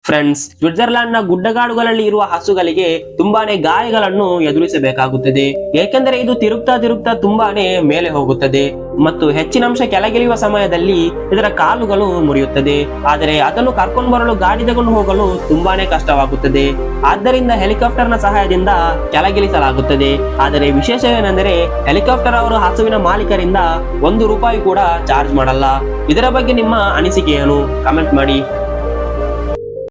Friends, Switzerland ನ ಗುಡ್ಡಗಾಡುಗಳಲ್ಲಿ ಇರುವ ಹಸುಗಳಿಗೆ ತುಂಬಾನೇ ಗಾಯಗಳನ್ನು ಎದುರಿಸಬೇಕಾಗುತ್ತದೆ. ಏಕೆಂದರೆ ಇದು ತಿರುಗ್ತಾ ತಿರುಗ್ತಾ ತುಂಬಾನೇ ಮೇಲೆ ಹೋಗುತ್ತದೆ ಮತ್ತು ಹೆಚ್ಚಿನಂಶ ಕೆಳಗಿಳಿಯುವ ಸಮಯದಲ್ಲಿ ಇದರ ಕಾಲುಗಳು ಮುರಿಯುತ್ತದೆ. ಆದರೆ ಅದನ್ನು ಕರ್ಕೊಂಡು ಬರಲು ಗಾಡಿ ತಗೊಂಡು ಹೋಗಲು ತುಂಬಾನೇ ಕಷ್ಟವಾಗುತ್ತದೆ. ಆದ್ದರಿಂದ ಹೆಲಿಕಾಪ್ಟರ್ ನ ಸಹಾಯದಿಂದ ಕೆಳಗಿಳಿಸಲಾಗುತ್ತದೆ. ಆದರೆ ವಿಶೇಷವೇನೆಂದರೆ ಹೆಲಿಕಾಪ್ಟರ್ ಅವರು ಹಸುವಿನ ಮಾಲೀಕರಿಂದ ₹1 ಕೂಡ ಚಾರ್ಜ್ ಮಾಡಲ್ಲ. ಇದರ ಬಗ್ಗೆ ನಿಮ್ಮ ಅನಿಸಿಕೆ ಏನು? ಕಮೆಂಟ್ ಮಾಡಿ.